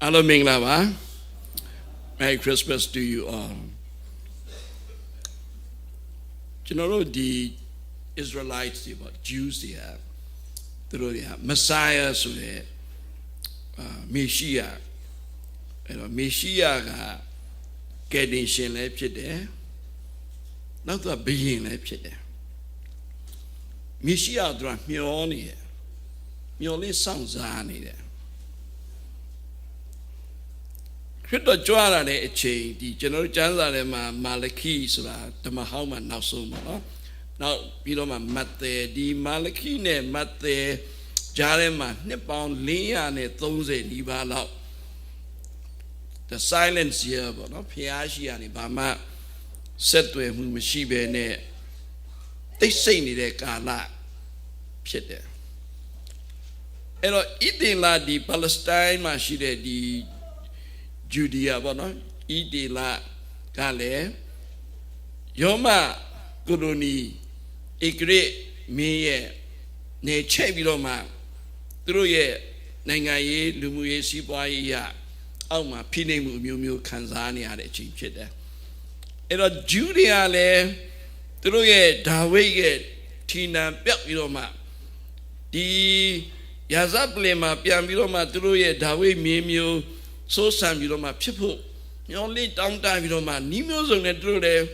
Hello, Minglava. Merry Christmas to you all. You know the Israelites, the Jews, they have Messiah, so they Messiah. Messiah getting shin left there. Not a being left there. Messiah drank me on here. Me only sounds on there. Crito Joara a chain, the general Janza Malaki, so that the Mahoma now so much. Now, Piloma Mate, the Malakine, Mate, Jarema, Nippon, Leon, Those, Nivala. The silence here, but not Piashi and Ibama said to him, whom she be ne. They say ni de Kala. Shit there. And eating la the Palestine, Mashide, the Judea, but no, eating la Gale. Yoma Guruni, a great me, ne Chebiloma, through ye, Nangaye, Lumuye, Sibaya. Alma Pine Mumu Kanzani had a change there. And a Julia le through ye Daway Tina Piloma. The Yazablema Piamiloma through ye Daway Mimu, so some Viloma people. You only downtime Viloma, Nimos on the through there,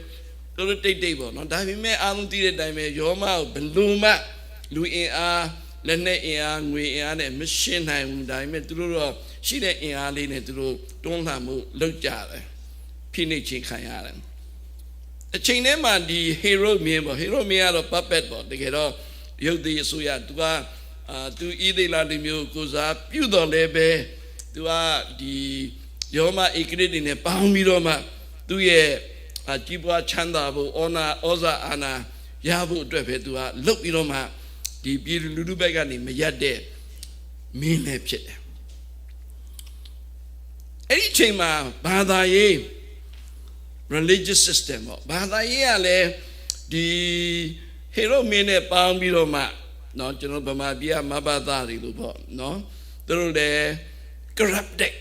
through the table. Not diving me, I don't see the dime, Yoma, Beluma, Louis A. Lene Yang, we are a machine. I'm diamond through. She let in Aline through. Don't have look at it. Pinich Kayana. A chain man, the hero me out of puppet, but they get off. You the Suya to either Ladimio goes up, you don't lebe to the Yoma Ikrid in a Palmiroma, to ye a Jibwa Chandabu, Ona, Oza Anna, Yabu Drepe to look Iroma. The beautiful Lubegani, Mayade, mean lepchit. Any chamber, Badaye, religious system, Badaye, the hero mene palm biloma, no, General Bamabia, Mabadari, no, through the corrupted.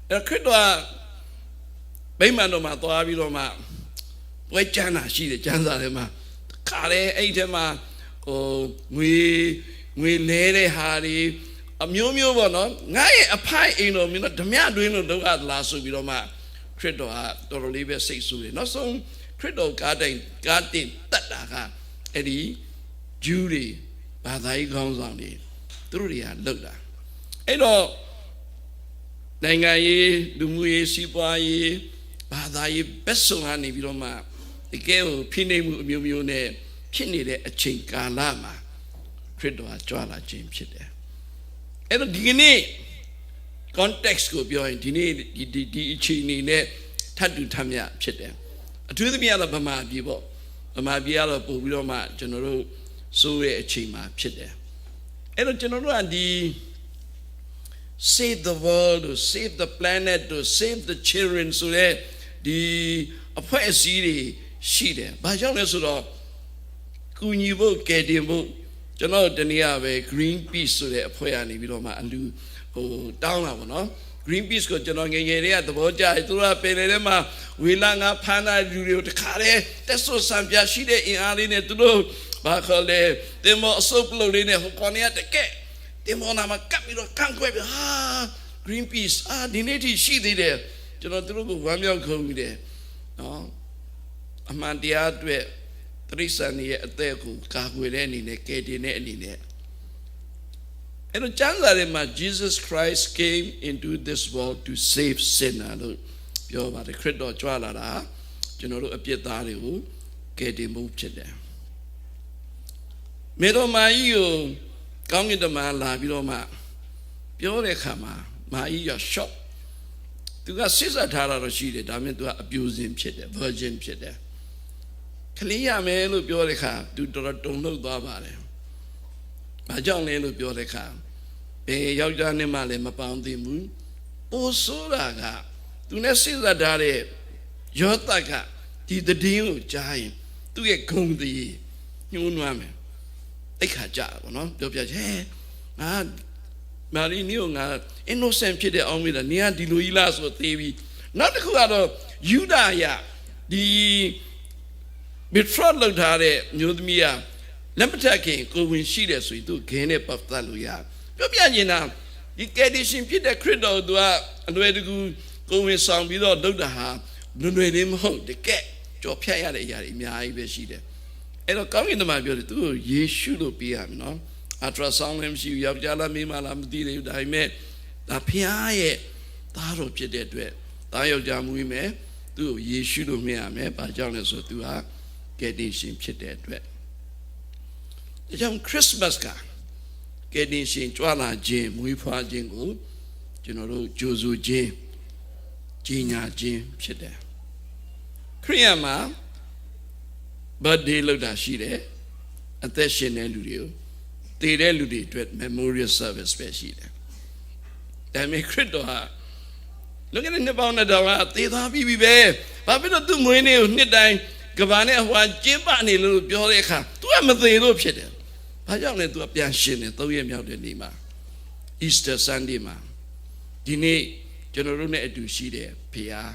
A critoa, Baymanoma, Toabiloma, Wachana, she the Janzalema, Kare, Atema. We let a hardy a mumio bono, nay a pie in a minute, the mere doing the last of Viloma, Credo, Dorolive say so, not so Credo garden, Tata, Eddie, Judy, Badai comes on it. Truly, I looked at. And all Nangaye, Dumuye, Sipaye, Badai, Bessohani Viloma, the gale, Pine Mumune. Kidney a chinka lama, Credo a Jala James there. And the Guinea context go beyond the chini net, Tatu Tamia Chit. To the Alabama people, Amabiala Bobiloma, General Sue Chima Chit. And the general and the save the world, to save the planet, to save the children, so that the appointed city she there. By John Kunibo, Kedimbo, General Daniave, Greenpeace, so that Poyani, Viloma, and do down, no? Greenpeace got General Gay, the Boja, I threw up Pelema, Wilanga, Pana, Julio, the Care, that's so some Yashide in Aline to do, Bacale, the more soap loading a Hokonia, the cat, the Monama Capital, Canque, Greenpeace, the native she did there, General Drugo, one young come there, no? Amandia, Teresa ni ateku kahweleni ne kedi ne ni ne. And the Janzarema, Jesus Christ came into this world to save sinner. Yo, about the credo jwala, General Apietari, kedi move chede. Medo maio, come in the man la biloma. Piore kama, maia shop. To got Caesar Tara Rashid, I mean to abuse him chede, virgin chede. Clear me look your car, do don't look about it. My John look your car. Pay your animal in my poundy moon. Oh, so raga. Do not see that daddy. Your taka, did the deal giant. Do get come the you know me. They catch up, no? They'll be hey, မာရီနီကိုငါ innocent ဖြစ်တဲ့အောင်မေးတာနင်ကဒီလိုကြီးလားဆိုသေးပြီနောက်တစ်ခုကတော့ယူဒာယဒီ betrayal လုပ်ထားတဲ့မျိုးသမီးကလက်မထက်ခင်ကိုဝင်ရှိတယ်ဆိုရင်သူဂင်းနဲ့ပတ်သက်လို့ရပြောပြနေတာဒီ condition ဖြစ်တဲ့ခရစ်တော်သူကအလွယ်တကူကိုဝင်ဆောင်ပြီးတော့လုပ်တာဟာလွယ်လေးမဟုတ်တကယ်ကြော်ဖြတ်ရတဲ့အရာတွေအများကြီးပဲရှိတယ်အဲ့တော့ကောင်းကင်သမားပြောတယ်သူကိုယေရှုလို့ပေးရမယ်နော်အထရာဆောင်းလည်းမရှိဘူးယောက်ျားလားမိန်းမလားမသိသေးဘူးဒါပေမဲ့ဒါဖခင်ရဲ့သားတော်ဖြစ်တဲ့အတွက်သားယောက်ျားမွေးမယ်သူ့ကိုယေရှုလို့မြင်ရမယ်ဘာကြောင့်လဲဆိုသူဟာကယ်တင်ရှင်ဖြစ်တဲ့အတွက်ဒါကြောင့်ခရစ်စမတ်ကကယ်တင်ရှင်ကြွလာခြင်းမွေးဖွားခြင်းကိုကျွန်တော်တို့ကြိုဆိုခြင်းကြီးညာခြင်းဖြစ်တယ်ခရစ်ယာန်မှာ birthday လုပ်တာရှိတယ်အသက်ရှင်တဲ့လူတွေကိုတည်တဲ့လူတွေအတွက် memorial service ပဲရှိတယ်ဒါပေမဲ့ခရစ်တော်ဟာလောကနဲ့နှစ်ပေါင်း2000ကတည်သွားပြီပဲဘာဖြစ်လို့သူ့မွေးနေ့ကိုနှစ်တိုင်းကဘာနဲ့ဟွာကျင်းပနေလို့ပြောတဲ့အခါ तू ကမသေးလို့ဖြစ်တယ်ဘာကြောင့်လဲ तू ကပြန်ရှင်တယ်3ရက်မြောက်တဲ့နေ့မှာ Easter Sunday မှာဒီနေ့ကျွန်တော်တို့နဲ့အတူရှိတယ်ဖခင်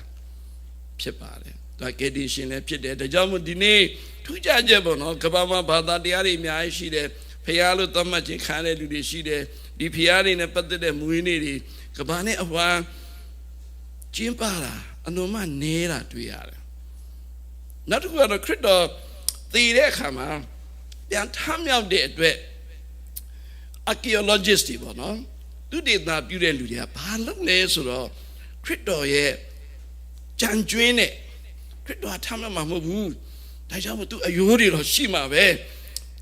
ဖြစ်ပါတယ်ဒါကယ်တင်ရှင်လည်းဖြစ်တယ်ဒါကြောင့်မို့ဒီနေ့ထူးခြားချက်ပေါ့နော်ကဘာမှာဘာသာတရားတွေအများကြီးရှိတယ်ဖခင်လို့သတ်မှတ်ခြင်းခံတဲ့လူတွေရှိတယ်ဒီဖခင်တွေနဲ့ပတ်သက်တဲ့မွေးနေ့တွေကဘာနဲ့အဟွာကျင်းပတာအလုံးမနေတာတွေ့ရတယ်နောက်တစ်ခုကတော့ခရစ်တော်တည်တဲ့အခါမှာပြန်ထမြောက်တဲ့အတွက် archaeologist တွေပေါ့နော်သူဒေသပြုတဲ့လူတွေကဘာလုပ်လဲဆိုတော့ခရစ်တော်ရဲ့ကြံကျွင်းတဲ့ခရစ်တော်ထမြောက်မှာမဟုတ်ဘူးဒါကြောင့်မို့သူအယိုးတွေတော့ရှိမှာပဲ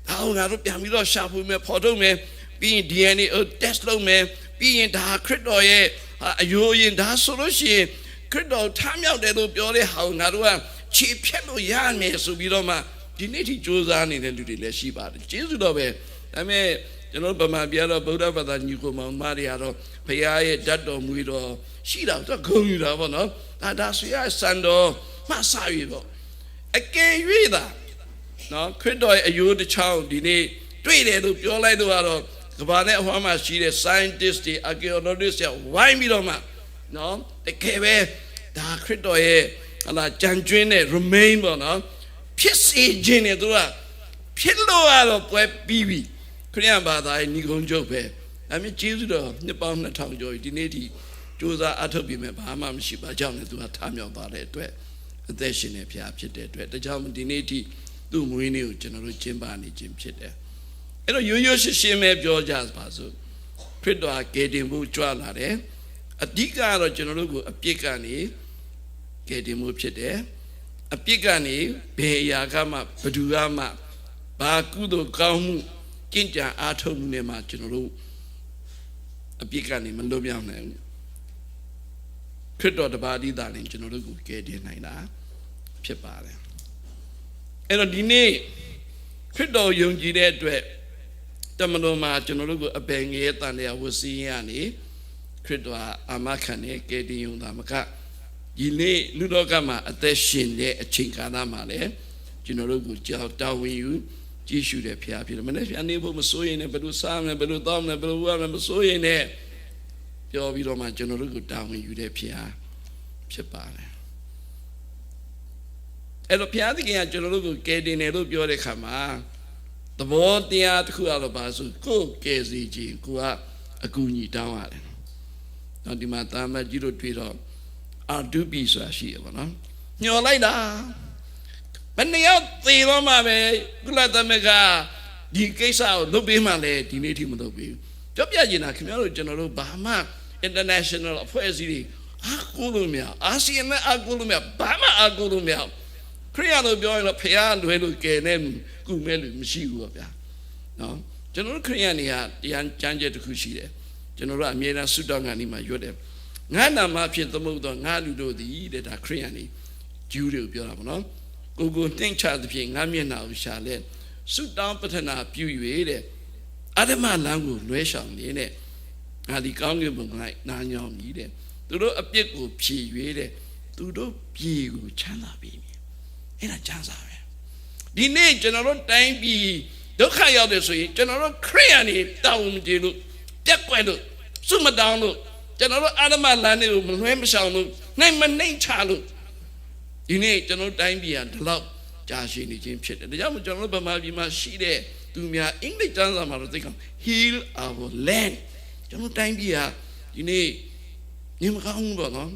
ဒါအောင်ငါတို့ပြန်ပြီးတော့ရှာဖွေမယ်ဖော်ထုတ်မယ်ပြီးရင် DNA test လုပ်မယ်ပြီးရင်ဒါခရစ်တော်ရဲ့အယိုးရင်ဒါဆိုလို့ရှိရင်ခရစ်တော်ထမြောက်တယ်လို့ပြောတဲ့ဟာကိုငါတို့ကခြေဖြတ်လို့ရမယ်ဆိုပြီးတော့မှဒီနေ့ထိစူးစမ်းနေတဲ့လူတွေလည်းရှိပါတယ်ကျေးဇူးတော်ပဲဒါပေမဲ့ကျွန်တော်ဗမာပြည်တော့ဗုဒ္ဓဘာသာညီကိုမောင်မတွေကတော့ဘုရားရဲ့ဓာတ်တော်မူတော်ရှိတာတော့ဂုဏ်ယူတာပေါ့နော်ဒါဆိုရစံတော်မှဆာရီပေါ့အကယ်၍သာနော်ခရစ်တော်ရဲ့အယိုးတစ်ချောင်းဒီနေ့တွေ့တယ်လို့ပြောလိုက်တော့ကတော့ကမ္ဘာနဲ့အဟွာမှာရှိတဲ့ scientist တွေ archaeologists တွေဝိုင်းပြီးတော့မှနော်တကယ်ပဲဒါခရစ်တော်ရဲ့ဟလာကြံကျွင်းတဲ့ remain ပေါ့နော်ဖြစ်စေခြင်းနဲ့သူကဖြစ်လို့ရတော့ပွဲပြီးပြီခရစ်ယာန်ဘာသာရဲ့ညီကုန်းချုပ်ပဲအမေကျေးဇူးတော်နှစ်ပေါင်း2000ကျော်ဒီနေ့ထိစူးစမ်းအထောက်ပြမယ်ဘာမှမရှိပါကြောင်းနဲ့သူကထားမြောက်သွားတဲ့အတွက်အသက်ရှင်နေဖျားဖြစ်တဲ့အတွက်ဒါကြောင့်ဒီနေ့ထိသူ့မွေးနေ့ကိုကျွန်တော်တို့ကျင်းပနေခြင်းဖြစ်တယ်အဲ့တော့ရိုးရိုးရှင်းရှင်းပဲပြောကြပါစို့ခရစ်တော်ကယ်တင်ဖို့ကြွလာတယ်အဓိကကတော့ကျွန်တော်တို့ကိုအပြစ်ကနေကယ်တင်မှုဖြစ်တယ်အပြစ်ကနေဘယ်အရာကမှဘယ်သူကမှဘာကုသိုလ်ကောင်းမှုကျင့်ကြံအားထုတ်မှုနဲ့မှကျွန်တော်တို့အပြစ်ကနေမလွတ်မြောက်နိုင်ဘူးခရစ်တော်တပါးတည်းသာလည်းကျွန်တော်တို့ကိုကယ်တင်နိုင်တာဖြစ်ပါတယ်အဲ့တော့ဒီနေ့ခရစ်တော်ယုံကြည်တဲ့အတွက်တမန်တော်မှာကျွန်တော်တို့ကိုအပင်ငယ်တန်တရားဝစီရင်ရနေခရစ်တော်အာမခံနဲ့ကယ်တင်ယုံတာမကဒီနေ့လူတော်ကမှာအသက်ရှင်တဲ့အချိန်ကာလမှာလည်းကျွန်တော်တို့ကိုကြောက်တောင်းဝင်ယူကြည့်ရှုတဲ့ဖခင်ဖြစ်တယ်မနေ့ပြန်နေဖို့မစိုးရင်လည်းဘယ်လိုစားမလဲဘယ်လိုတောင်းမလဲဘယ်လိုဝတ်မလဲမစိုးရင်လည်းပြောပြီးတော့မှကျွန်တော်တို့ကိုတောင်းဝင်ယူတဲ့ဖခင်ဖြစ်ပါတယ်အဲ့တော့ဖခင်ကကျွန်တော်တို့ကိုကယ်တင်တယ်လို့ပြောတဲ့အခါမှာသဘောတရားတစ်ခုအရပါဆိုကိုယ်ကယ်စီခြင်းကိုကအကူအညီတောင်းရတယ်နောက်ဒီမှာတာမတ်ကြီးတို့တွေ့တော့အာဒုပိဆိုတာရှိရပါတော့ညှော်လိုက်တာဘယ်နှယောက်သေတော့မှပဲကုလသမဂ္ဂဒီကိစ္စကိုလုပ်ပေးမှလည်းဒီနေ့ထိမလုပ်ပေးဘူးပြောပြချင်တာခင်ဗျားတို့ကျွန်တော်တို့ဘာမှ international အဖွဲ့အစည်းတွေအားကိုးလို့မရအာဆီယံနဲ့အားကိုးလို့မရဘာမှအားကိုးလို့မရခရစ်ယာန်တို့ပြောရင်တော့ဖခင်လွယ်လို့ကယ်နေကုမဲ့လို့မရှိဘူးပေါ့ဗျာနော်ကျွန်တော်တို့ခရစ်ယာန်တွေကတရားကြမ်းကြက်တစ်ခုရှိတယ်ကျွန်တော်တို့အမြဲတမ်းဆုတောင်းကနေမှရွတ်တယ်ငါနာမဖြစ်သမုတ်တော့ငါလူတို့သည်တဲ့ဒါခရစ်ယာန်တွေဂျူးတွေကိုပြောတာပေါ့နော်ကိုကိုနှိမ့်ချသဖြင့်ငါမျက်နှာကိုရှာလဲဆုတောင်းပတနာပြု၍တဲ့အဓမ္မလမ်းကိုလွဲရှောင်နေတဲ့ငါဒီကောင်းကင်ဘုံ၌နာညောင်းကြီးတဲ့သူတို့အပြစ်ကိုဖြေ၍တဲ့သူတို့ပြေကိုချမ်းသာပေးမည်အဲ့ဒါချမ်းသာပဲဒီနေ့ကျွန်တော်တို့တိုင်းပြည်ဒုက္ခရောက်တယ်ဆိုရင်ကျွန်တော်တို့ခရစ်ယာန်တွေတောင်းကြည့်လို့ပြက်ကွက်လို့ စွမတောင်းလို့ကျွန်တော်တို့အာရမလမ်းတွေကိုမလွှဲမရှောင်လို့နိုင်မနှိမ့်ချလို့ဒီနေ့ကျွန်တော်တိုင်းပြည်ကဒီလောက်ကြာရှည်နေခြင်းဖြစ်တယ်ဒါကြောင့်ကျွန်တော်တို့ဗမာပြည်မှာရှိတဲ့သူများအင်္ဂလိပ်ကျမ်းစာမှာတော့သိကောင် heal our land ကျွန်တော်တိုင်းပြည်ကဒီနေ့ညမကောင်းဘူးပေါ့နော်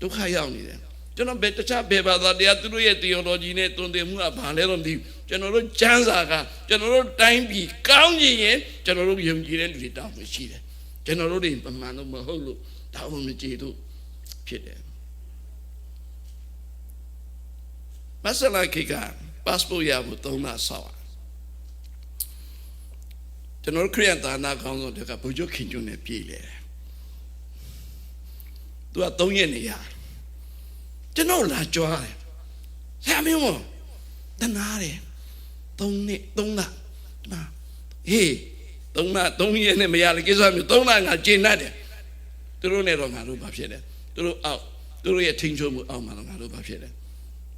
ဒုက္ခရောက်နေတယ်ကျွန်တော်တခြားဘယ်ဘာသာတရားသူတို့ရဲ့ theology နဲ့တုံ့တင်မှုကဘာလဲတော့မသိဘူးကျွန်တော်တို့ကျမ်းစာကကျွန်တော်တို့တိုင်းပြည်ကောင်းခြင်းရင်ကျွန်တော်တို့ယုံကြည်တဲ့လူတွေတောင်းမရှိတယ်ကျွန်တော်တို့တွေပမာဏမဟုတ်လို့တောင်းမကြည်လို့ဖြစ်တယ်မဆလာကိက passport ရဖို့3လဆောက်ကျွန်တော်ခရစ်ယာန်သာနာကောင်းဆုံးတကဘုရားခင်ကျွန်းနဲ့ပြည်လေသူက3ရက်နေရကျွန်တော်လာကြွားတယ်ဆရာမင်းမတနာတယ်3လဟေး3ရက်နဲ့မရလေကိစ္စမျိုး3လငါကျင့်တတ်တယ်သူတို့နဲ့တော့ငါတို့ဘာဖြစ်လဲသူတို့ရဲ့ထိန်ချုံမှုအောက်မှာတော့ငါတို့ဘာဖြစ်လဲ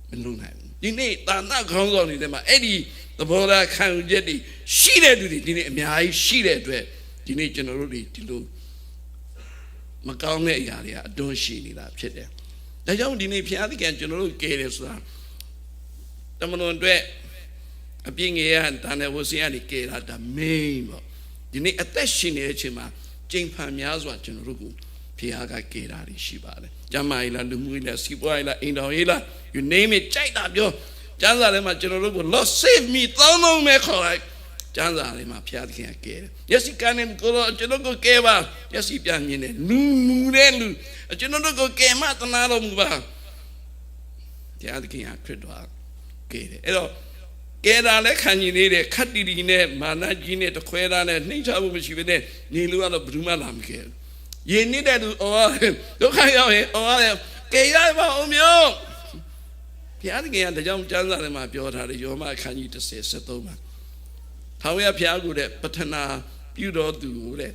မလုံနိုင်ဘူးဒီနေ့သာနာခေါင်းဆောင်တွေထဲမှာအဲ့ဒီသဘောထားခံယူချက်တွေရှိတဲ့လူတွေဒီနေ့အများကြီးရှိတဲ့အတွက်ဒီနေ့ကျွန်တော်တို့တွေဒီလိုမကောင်းတဲ့အရာတွေကအတွန်းရှိနေတာဖြစ်တယ်ဒါကြောင့်ဒီနေ့ဘုရားသခင်ကျွန်တော်တို့ကယ်တယ်ဆိုတာတမန်တော်အတွက်အပြင်းငယ်ရတာနဲ့ဝစီရနေကယ်တာဒါ main ပေါ့ဒီနေ့အသက်ရှင်နေတဲ့အချိန်မှာကျင့်ဖန်များစွာကျွန်တော်တို့ကိုဘုရားကကယ်တာရှိပါတယ်ကျမ်းမာရေးလားလူမှုရေးလားစီးပွားရေးလားအိမ်တော်ရေးလား you name it ကြိုက်တာပြောကျမ်းစာထဲမှာကျွန်တော်တို့ကို Lord save me သုံးလုံးပဲခေါ်လိုက်ကျမ်းစာထဲမှာဘုရားသခင်ကကယ်တယ်ယက်စီကနေကိုကျွန်တော်ကိုကယ်ပါယက်စီပြန်မြင်တယ်လူမှုတဲ့လူကျွန်တော်တို့ကိုကယ်မတနာတော်မူပါဘုရားသခင်ကခရစ်တော်ကယ်တယ်အဲ့တော့ကဲတာလည်းခံရင်နေတဲ့ခတ်တီတီနဲ့မာနကြီးနဲ့တခွဲသားနဲ့နှိမ့်ချဖို့မရှိဘဲနဲ့နေလို့ကတော့ဘယ်သူမှလာမကယ်ရင်းနေတဲ့သူဒုက္ခရောက်ရင်ကယ်ရပါဦးမျိုးဘုရားသခင်ကတကြောင်ကျမ်းစာထဲမှာပြောထားတယ်ယောမအခန်းကြီး10:73မှာထာဝရဘုရားကိုတဲ့ပထနာပြုတော်သူကိုတဲ့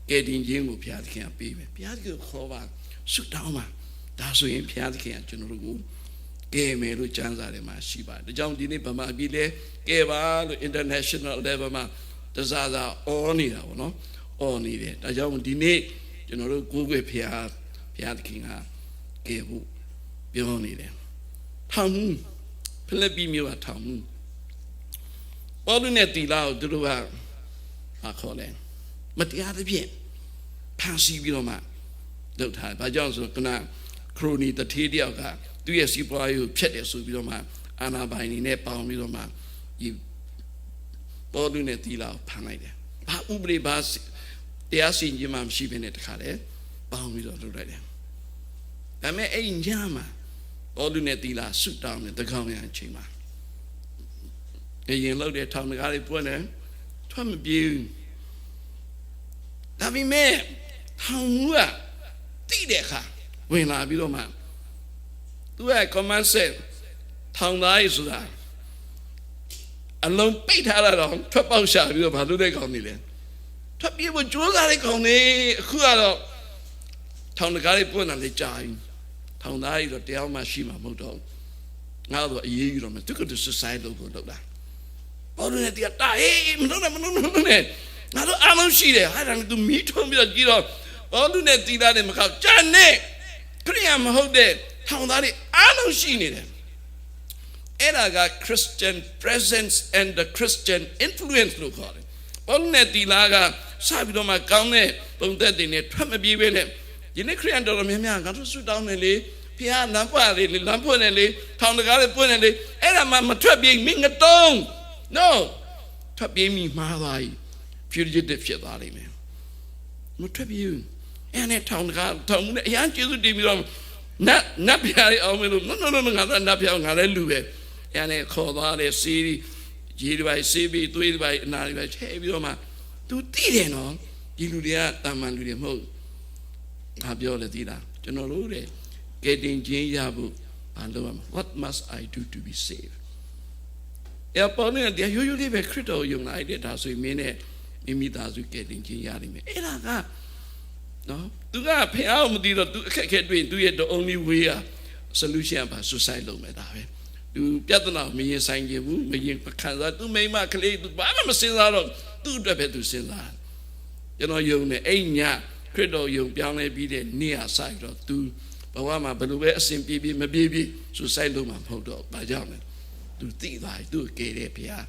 ကယ်တင်ခြင်းကိုဘုရားသခင်ကပေးမယ်ဘုရားသခင်ကိုခေါ်ပါဆုတောင်းပါဒါဆိုရင်ဘုရားသခင်ကကျွန်တော်တို့ကိုကဲမယ်လို့ကျမ်းစာထဲမှာရှိပါတယ်ဒါကြောင့်ဒီနေ့ဗမာပြည်လဲကဲပါလို့ international level မှာတစားစားအော်နေတာပေါ့နော်အော်နေတယ်ဒါကြောင့်ဒီနေ့ကျွန်တော်တို့ကိုးကွယ်ဘုရားသခင်ကကဲဖို့ပြောနေတယ်ထောင်ဖိလိပ္ပိမြို့ကထောင်ပေါလုနဲ့တီလာကိုသူတို့ကခေါ်တယ်မတရားသဖြင့်ဖန်ဆီးပြီးတော့မှလုပ်ထားတယ်ဘာကြောင့်ဆိုတော့ခရိုနီတထေးတယောက်ကသူရဲ့စီးပွားရေးကိုဖျက်တယ်ဆိုပြီးတော့မှအာနာပိုင်နေနဲ့ပေါင်းပြီးတော့မှဒီပေါလုနဲ့တီလာကိုဖမ်းလိုက်တယ်ဘာဥပဒေဘာတရားစီရင်ခြင်းမှမရှိဘဲနဲ့တခါလေပေါင်းပြီးတော့လုပ်လိုက်တယ်ဒါပေမဲ့အဲ့ညမှာပေါလုနဲ့တီလာဆုတောင်းတယ်တကောင်ရအချိန်မှာရင်လောက်တဲ့ထောင်တကားလေးပွင့်တယ်ထွက်မပြေးဘူးဒါပေမဲ့ထောင်ကတိတဲ့အခါဝင်လာပြီးတော့မှသူက command set ထောင်သားရေးဆိုတာအလုံးပိတ်ထားတာတော့ထွက်ပေါက်ရှာပြီးတော့ဘာလုပ်တဲ့ကောင်နေလဲထွက်ပြေးဖို့ကြိုးစားတဲ့ကောင်နေအခုကတော့ထောင်တကားလေးပွင့်လာလေကြာပြီထောင်သားရေးတော့တရားမှရှိမှာမဟုတ်တော့ငါတို့အရေးယူတော့မယ်သူက suicide လုပ်ဖို့လုပ်တာဘောလုံးနဲ့တရားတာဟေးမလုပ်နဲ့ငါတို့အားလုံးရှိတယ်ဟာဒါနဲ့သူမီးထွန်းပြီးတော့ကြည့်တော့ဘောလုံးနဲ့တီးသားနဲ့မကောက်ကြံနဲ့ခရိယာမဟုတ်တဲ့ထောင်သားတွေအားလုံးရှိနေတယ်အဲ့ဒါက Christian presence and the Christian influence လို့ခေါ်တယ်ဘောလုံးနဲ့တီးသားကစပြီးတော့မှကောင်းတဲ့ပုံသက်တွေနဲ့ထွက်မပြေးပဲနဲ့ဒီနေ့ခရိယန်တော်များများငါတို့ဆုတောင်းနေလေဖျားလမ်းပွားလေလမ်းပွင့်နေလေထောင်တကားလေးပွင့်နေလေအဲ့ဒါမှမထွက်ပြေးမင်းငတုံးno ထွက်ပြေးမိမှားသွားပြီ fugitive ဖြစ်သွားလိမ့်မယ်မထွက်ပြေးဘူးအဲ့နဲ့ထောင်တကားထောင်မှုနဲ့အရန်ကျေးဇူးတင်ပြီးတော့နတ်ပြားအောင်မလို့ no ငါတော့နတ်ပြားငါလည်းလူပဲအဲ့နဲ့ခေါ်သွားတယ်စီးရေတွေပဲစီးပြီးသွေးတွေပဲအနာတွေပဲချဲပြီးတော့မှ तू သိတယ်နော်ဒီလူတွေကတာမန်လူတွေမဟုတ်ငါပြောလေသိလားကျွန်တော်တို့တဲ့ကဲတင်ချင်းရဖို့ဘာလုပ်ရမလဲ what must I do to be saved အပေါ်နဲ့တရားရိုးရိုးလေးပဲခရစ်တော်ယုံလိုက်တဲ့ဒါဆိုရင်မင်းနဲ့မိမိသားစုကဲတင်ချင်းရနိုင်မယ်အဲ့ဒါကနော်သူကဖះအောင်မသိတော့သူအခက်အခဲတွေ့သူရဲ့ the only way solution ပါ suicide လုပ်မယ်ဒါပဲသူပြဿနာမရင်ဆိုင်ခြင်းဘူးမရင်ခံစားသူမိမကလေးသူဘာမှမစဉ်းစားတော့သူ့အတွက်ပဲသူစဉ်းစားကျွန်တော်ယုံနေအဲ့ည ခရစ်တော်ယုံပြောင်းလဲပြီးတဲ့နေ့ဟာဆိုင်တော့ तू ဘဝမှာဘယ်လိုပဲအစဉ်ပြေးမပြေးဆိုစိုက်လို့မှမဟုတ်တော့ဘာကြောင့်လဲ तू သိသွားပြီ तू ကဲတဲ့ဘုရား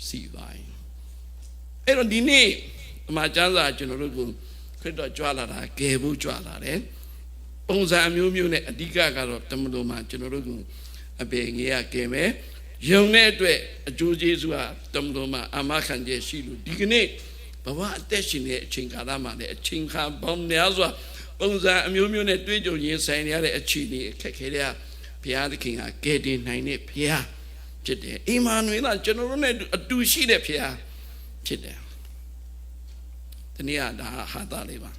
စီသွားပြီအဲ့တော့ဒီနေ့အမှားကျမ်းစာကျွန်တော်တို့ကိုခရစ်တော်ကြွလာတာကယ်ဖို့ကြွလာတယ်ပုံစံအမျိုးမျိုးနဲ့အဓိကကတော့တမန်တော်မှာကျွန်တော်တို့ကိုအပေငယ်ရကယ်မယ်ယုံတဲ့အတွက်အကျိုးကျေးဇူးဟာတမန်တော်မှာအာမခံချက်ရှိလို့ဒီကနေ့ဘဝအသက်ရှင်တဲ့အချိန်ကာလမှာလည်းအချိန်ခါပေါင်းများစွာပုံစံအမျိုးမျိုးနဲ့တွေးကြုံရင်းဆိုင်ရတဲ့အခြေအနေအခက်ခဲတဲ့ဘုရားသခင်ကကယ်တင်နိုင်တဲ့ဘုရားဖြစ်တယ်အီမာနွေလကျွန်တော်တို့နဲ့အတူရှိတဲ့ဘုရားဖြစ်တယ်ဒီနေ့ကဒါဟာတာလေးပါ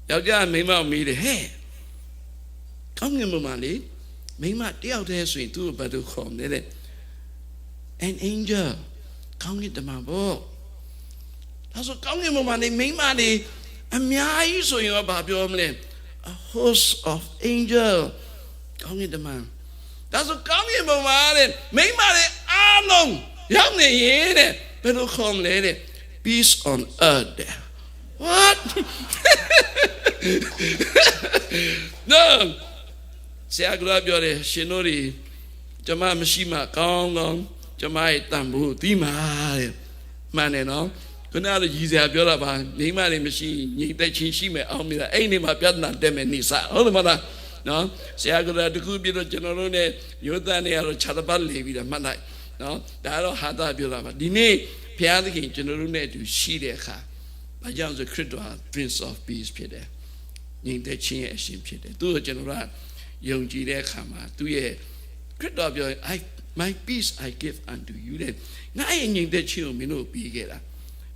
ယောက်ျားမိန်းမမေးတယ်ဟဲ့ကောင်းငင်မမလေးမိန်းမတယောက်တည်းဆိုရင်သူ့ဘာလို့ခေါ်မလဲတဲ့ an angel ကောင်းကင်တမန်ပေါ့ဒါဆိုကောင်းကင်မမလေးမိန်းမလေးအများကြီးဆိုရင်ဘာပြောမလဲ a host of angel ကောင်းကင်တမန်ဒါဆိုကောင်းကင်မမလေးမိန်းမလေးအားလုံးရောက်နေရဲ့တဲ့ဘယ်လိုခေါ်မလဲတဲ့ peace on earth what no ဆရာကပြောတယ်ရှင်တို့တွေကျမမရှိမှကောင်းကောင်းကျမရဲ့တန်ဖိုးသိမှာတဲ့မှန်တယ်နော်ခုနကရည်စရာပြောတာပါမိမတွေမရှိငြိမ်သက်ခြင်းရှိမယ်အောင်မြင်တာအဲ့ဒီမှာပြဿနာတက်မယ်နေစားဟုတ်တယ်မလားနော်ဆရာကတခုပြတော့ကျွန်တော်တို့ ਨੇ ရိုးသားနေရတော့ခြားပတ်လေပြီးတော့မှတ်လိုက်နော်ဒါတော့ဟာတာပြောတာပါဒီနေ့ဘုရားသခင်ကျွန်တော်တို့ ਨੇ အတူရှိတဲ့အခါဘာကြောင့်ဆိုခရစ်တော်ဟာ Prince of Peace ဖြစ်တယ်ငြိမ်သက်ခြင်းရဲ့အရှင်ဖြစ်တယ်သူ့ကိုကျွန်တော်တို့ယုံကြည်တဲ့အခါမှာသူ့ရဲ့ခရစ်တော်ပြော my peace I give unto you တဲ့ငါရဲ့ငြိမ်သက်ခြင်းကိုမင်းတို့ပေးခဲ့တာ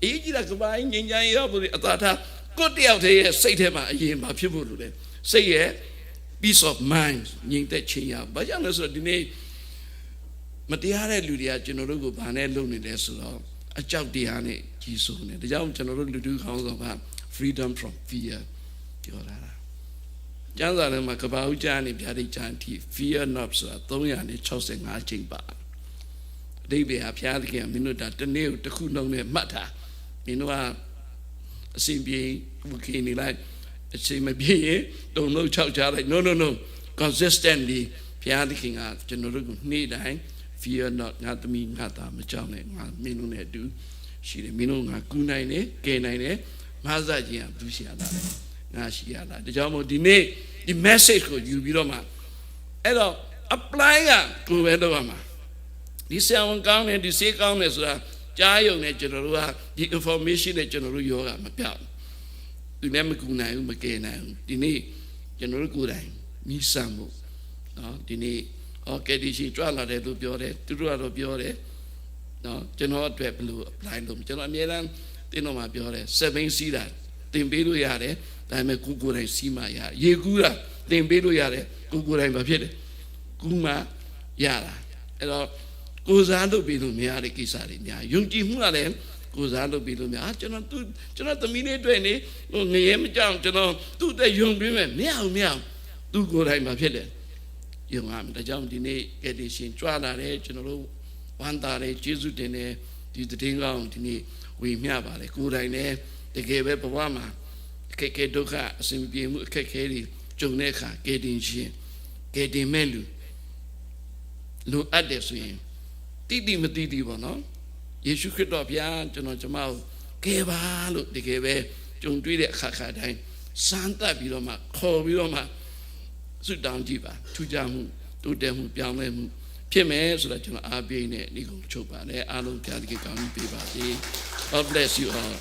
အေးကြီးတာကဘာငြိမ်ချမ်းရောဘူးအသာထားကိုတယောက်တည်းရဲ့စိတ်ထဲမှာအရင်ဘာဖြစ်ဖို့လို့လဲစိတ်ရဲ့ peace of mind ငြိမ်သက်ခြင်းရဘာကြောင့်လဲဆိုတော့ဒီနေ့မတရားတဲ့လူတွေကကျွန်တော်တို့ကိုဘာနဲ့လုပ်နေလဲဆိုတော့အကြောက်တရားနဲ့ကြီးစိုးနေဒါကြောင့်ကျွန်တော်တို့လူထုခေါင်းဆောင်က freedom from fear ပြောလာတာကျမ်းစာထဲမှာကပ္ပဦးကျမ်းနဲ့ဗျာဒိတ်ကျမ်းအထိ fear not ဆိုတာ365ချိန်ပါအဓိပ္ပာယ်ဘုရားသခင်ကမင်းတို့ဒါတနေ့ကိုတစ်ခုလုံးနဲ့မှတ်တာမင်းတို့ကအစဉ်ပြေဘုခင်နေလိုက်အချိန်မပြေရင်တုံလုံး6ချလိုက် no consistently ဘုရားသခင်ကကျွန်တော်တို့ကိုနေ့တိုင်း fear not ငါသမီးငါသားမကြောက်နဲ့ငါမင်းတို့နဲ့အတူရှိတယ်မင်းတို့ငါကူနိုင်တယ်ကယ်နိုင်တယ်ငါစခြင်းကဘူးရှိရတာလေငါရှိရတာဒါကြောင့်မို့ဒီနေ့ဒီ message ကိုယူပြီးတော့မှအဲ့တော့ apply ကကိုယ်ပဲလုပ်ရမှာဒီဆံဝန်ကောင်းတယ်ဒီစေးကောင်းတယ်ဆိုတာကြားယုံနဲ့ကျွန်တော်တို့ကဒီ information နဲ့ကျွန်တော်တို့ယောဂမပြောက်သူလည်းမကူနိုင်ဘူးမကယ်နိုင်ဘူးဒီနေ့ကျွန်တော်တို့ကိုယ်တိုင်မိဆံဖို့နော်ဒီနေ့ကယ်ဒီရှိကြွလာတယ်လို့ပြောတယ်သူတို့ကတော့ပြောတယ်နော်ကျွန်တော်အတွက်ဘယ်လို apply လုပ်ကျွန်တော်အများအားတင်းတော်မှာပြောတယ်7စီးတာတင်ပေးလို့ရတယ်ဒါပေမဲ့ကိုယ်တိုင်စီးမှရတယ်ရေကူးတာတင်ပေးလို့ရတယ်ကိုယ်တိုင်ဘာဖြစ်လဲကူးမှရတာအဲ့တော့ကိုစားလုပ်ပြီးလို့မရတဲ့ကိစ္စတွေများယုံကြည်မှုကလည်းကိုစားလုပ်ပြီးလို့များကျွန်တော်သမီးလေးတွေ့နေဟိုငရဲမကြောက်ကျွန်တော်သူ့တဲ့ယုံပြီးမယ်မရအောင်သူကိုယ်တိုင်ဘာဖြစ်လဲယုံရမယ်ဒါကြောင့်ဒီနေ့ကယ်တင်ရှင်ကြွလာတယ်ကျွန်တော်တို့ဝမ်းသာတယ်ကျေးဇူးတင်တယ်ဒီသတင်းကောင်းဒီနေ့ဝေမျှပါလေကိုယ်တိုင်လည်းတကယ်ပဲဘဝမှာအခက်အခဲဒုက္ခအစဉ်ပြေမှုအခက်အခဲတွေကြုံတဲ့အခါကယ်တင်ရှင်ကယ်တင်မဲ့လူလိုအပ်တယ်ဆိုရင်တိမတိပေါ့နော်ယေရှုခရစ်တော်ဘုရားကျွန်မကိုကယ်ပါလို့တကယ်ပဲကြုံတွေ့တဲ့အခါတိုင်းစမ်းသပ်ပြီးတော့မှခေါ်ပြီးတော့မှဆုတောင်းကြည့်ပါထူးခြားမှုတိုးတက်မှုပြောင်းလဲမှုဖြစ်မယ်ဆိုတော့ကျွန်တော်အားပေးနေဒီကိုချုပ်ပါတယ်အားလုံးဘုရားသခင်ကောင်းကြီးပေးပါစေ God bless you all